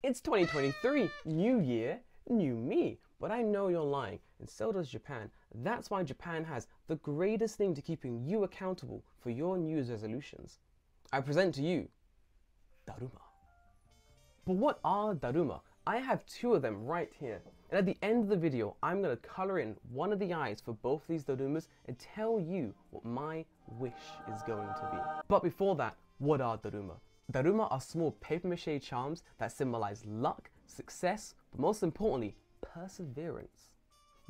It's 2023, new year, new me. But I know you're lying, and so does Japan. That's why Japan has the greatest thing to keeping you accountable for your New Year's resolutions. I present to you, Daruma. But what are Daruma? I have two of them right here. And at the end of the video, I'm going to color in one of the eyes for both these Darumas and tell you what my wish is going to be. But before that, what are Daruma? Daruma are small papier-mâché charms that symbolize luck, success, but most importantly, perseverance.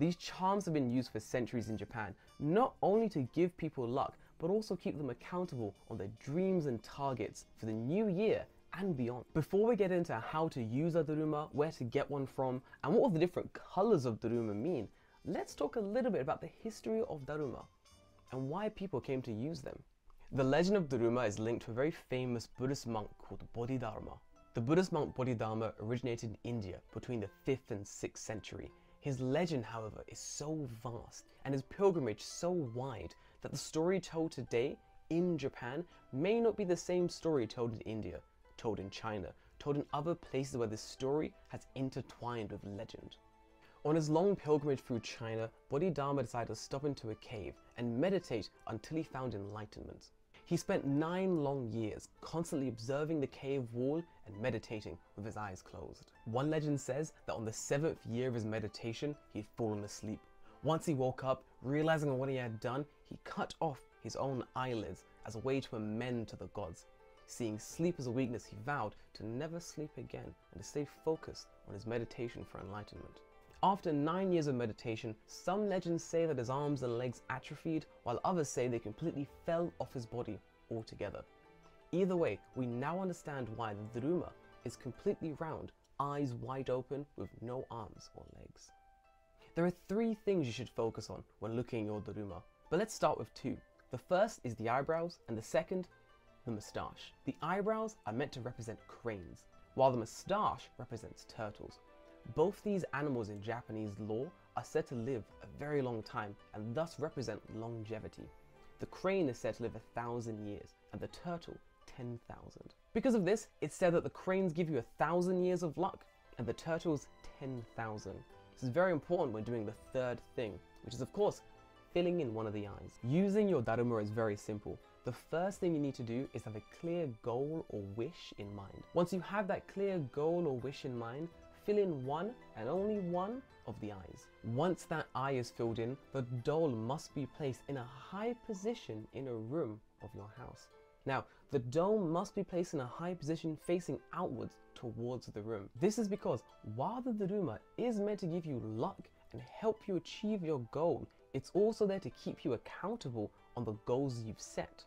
These charms have been used for centuries in Japan, not only to give people luck, but also keep them accountable on their dreams and targets for the new year and beyond. Before we get into how to use a Daruma, where to get one from, and what all the different colors of Daruma mean, let's talk a little bit about the history of Daruma and why people came to use them. The legend of Daruma is linked to a very famous Buddhist monk called Bodhidharma. The Buddhist monk Bodhidharma originated in India between the 5th and 6th century. His legend, however, is so vast and his pilgrimage so wide that the story told today in Japan may not be the same story told in India, told in China, told in other places where this story has intertwined with legend. On his long pilgrimage through China, Bodhidharma decided to stop into a cave and meditate until he found enlightenment. He spent 9 long years constantly observing the cave wall and meditating with his eyes closed. One legend says that on the 7th year of his meditation, he had fallen asleep. Once he woke up, realizing what he had done, he cut off his own eyelids as a way to amend to the gods. Seeing sleep as a weakness, he vowed to never sleep again and to stay focused on his meditation for enlightenment. After 9 years of meditation, some legends say that his arms and legs atrophied, while others say they completely fell off his body altogether. Either way, we now understand why the Daruma is completely round, eyes wide open with no arms or legs. There are 3 things you should focus on when looking at your Daruma, but let's start with 2. The first is the eyebrows, and the second, the moustache. The eyebrows are meant to represent cranes, while the moustache represents turtles. Both these animals in Japanese lore are said to live a very long time and thus represent longevity. The crane is said to live 1,000 years and the turtle 10,000. Because of this, it's said that the cranes give you 1,000 years of luck and the turtles 10,000. This is very important when doing the third thing, which is of course filling in one of the eyes. Using your Daruma is very simple. The first thing you need to do is have a clear goal or wish in mind. Once you have that clear goal or wish in mind, fill in one and only one of the eyes. Once that eye is filled in, the doll must be placed in a high position in a room of your house. Now, the doll must be placed in a high position facing outwards towards the room. This is because while the Daruma is meant to give you luck and help you achieve your goal, it's also there to keep you accountable on the goals you've set.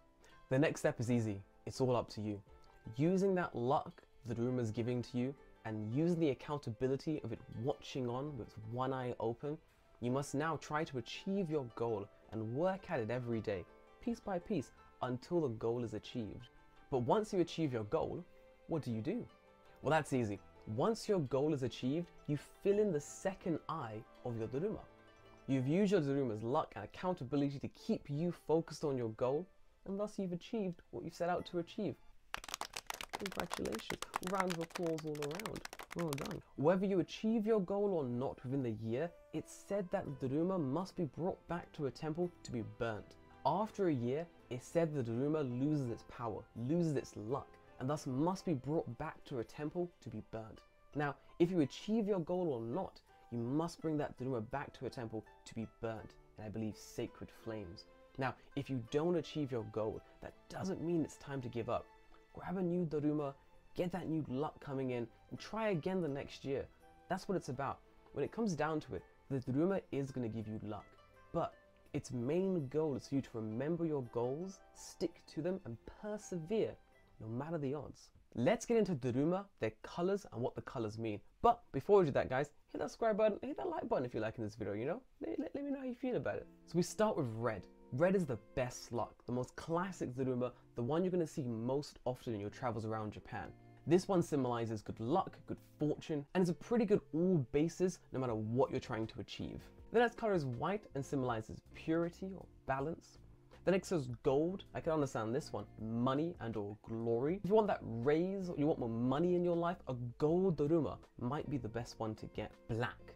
The next step is easy. It's all up to you. Using that luck the Daruma is giving to you and using the accountability of it watching on with one eye open, you must now try to achieve your goal and work at it every day, piece by piece, until the goal is achieved. But once you achieve your goal, what do? Well, that's easy. Once your goal is achieved, you fill in the second eye of your Daruma. You've used your Daruma's luck and accountability to keep you focused on your goal, and thus you've achieved what you set out to achieve. Congratulations. Round of applause all around. Well done. Whether you achieve your goal or not within the year, it's said that the Daruma must be brought back to a temple to be burnt. After a year, it's said the Daruma loses its power, loses its luck, and thus must be brought back to a temple to be burnt. Now, if you achieve your goal or not, you must bring that Daruma back to a temple to be burnt in, I believe, sacred flames. Now, if you don't achieve your goal, that doesn't mean it's time to give up. Grab a new Daruma, get that new luck coming in, and try again the next year. That's what it's about. When it comes down to it, the Daruma is going to give you luck, but its main goal is for you to remember your goals, stick to them, and persevere no matter the odds. Let's get into Daruma, their colors, and what the colors mean. But before we do that, guys, hit that subscribe button, hit that like button if you're liking this video, you know? Let me know how you feel about it. So we start with red. Red is the best luck, the most classic Daruma, the one you're going to see most often in your travels around Japan. This one symbolizes good luck, good fortune, and is a pretty good all bases no matter what you're trying to achieve. The next color is white and symbolizes purity or balance. The next is gold. I can understand this one. Money and or glory. If you want that raise, or you want more money in your life, a gold Daruma might be the best one to get. Black.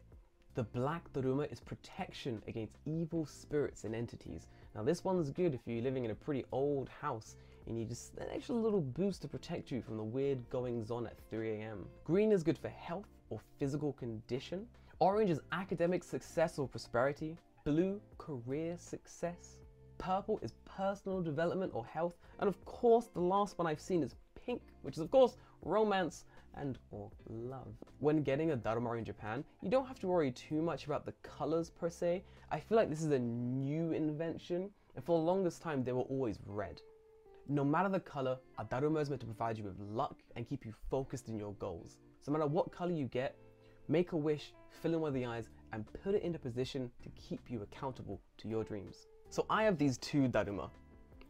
The black Daruma is protection against evil spirits and entities. Now this one's good if you're living in a pretty old house and you just an extra little boost to protect you from the weird goings on at 3 AM. Green is good for health or physical condition. Orange is academic success or prosperity. Blue, career success. Purple is personal development or health. And of course, the last one I've seen is pink, which is of course romance and or love. When getting a Daruma in Japan, you don't have to worry too much about the colors per se. I feel like this is a new invention, and for the longest time they were always red. No matter the color, a Daruma is meant to provide you with luck and keep you focused in your goals. So no matter what color you get, make a wish, fill in one of the eyes, and put it into position to keep you accountable to your dreams. So I have these two Daruma.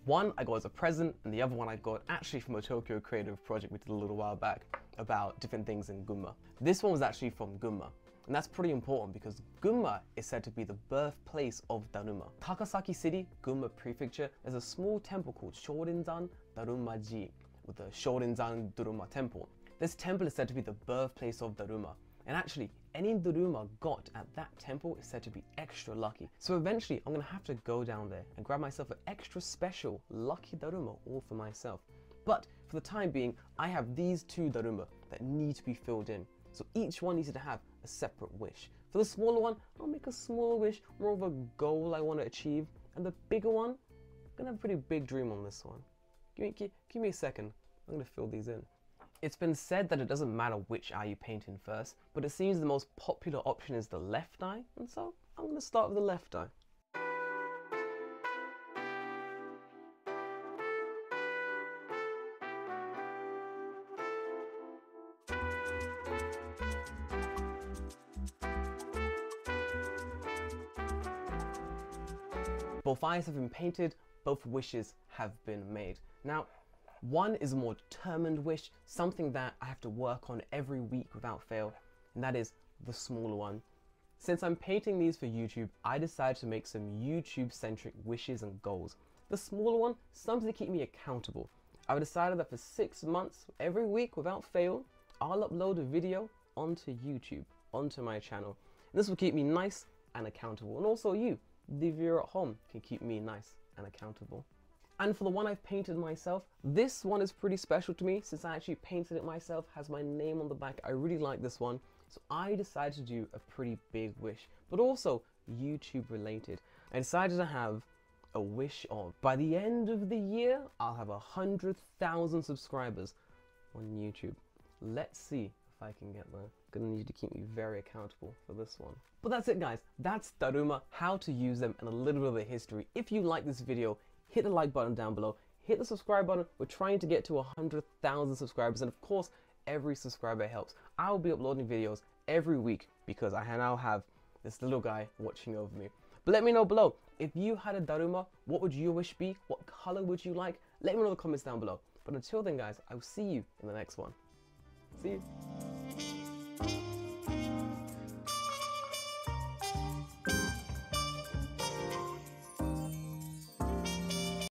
One I got as a present, and the other one I got actually from a Tokyo creative project we did a little while back about different things in Gunma. This one was actually from Gunma, and that's pretty important because Gunma is said to be the birthplace of Daruma. Takasaki City, Gunma Prefecture, there's a small temple called Shorinzan Daruma-ji, with the Shorinzan Daruma Temple. This temple is said to be the birthplace of Daruma, and actually any Daruma got at that temple is said to be extra lucky. So eventually I'm gonna have to go down there and grab myself an extra special lucky Daruma all for myself. But for the time being, I have these two Daruma that need to be filled in. So each one needs to have a separate wish. For the smaller one, I'll make a smaller wish, more of a goal I want to achieve. And the bigger one, I'm gonna have a pretty big dream on this one. Give me a second, I'm gonna fill these in. It's been said that it doesn't matter which eye you paint in first, but it seems the most popular option is the left eye, and so I'm gonna start with the left eye. Both eyes have been painted, both wishes have been made. Now, one is a more determined wish, something that I have to work on every week without fail, and that is the smaller one. Since I'm painting these for YouTube, I decided to make some YouTube-centric wishes and goals. The smaller one, something to keep me accountable. I've decided that for 6 months, every week without fail, I'll upload a video onto YouTube, onto my channel. And this will keep me nice and accountable, and also you, the viewer at home, can keep me nice and accountable. And for the one I've painted myself, this one is pretty special to me since I actually painted it myself, has my name on the back. I really like this one, so I decided to do a pretty big wish, but also YouTube related. I decided to have a wish of, by the end of the year, I'll have 100,000 subscribers on YouTube. Let's see if I can get there. Gonna need to keep me very accountable for this one. But that's it guys, that's Daruma, how to use them, and a little bit of the history. If you like this video, hit the like button down below, hit the subscribe button. We're trying to get to 100,000 subscribers, and of course, every subscriber helps. I'll be uploading videos every week because I now have this little guy watching over me. But let me know below, if you had a Daruma, what would your wish be? What color would you like? Let me know in the comments down below. But until then guys, I will see you in the next one. See you.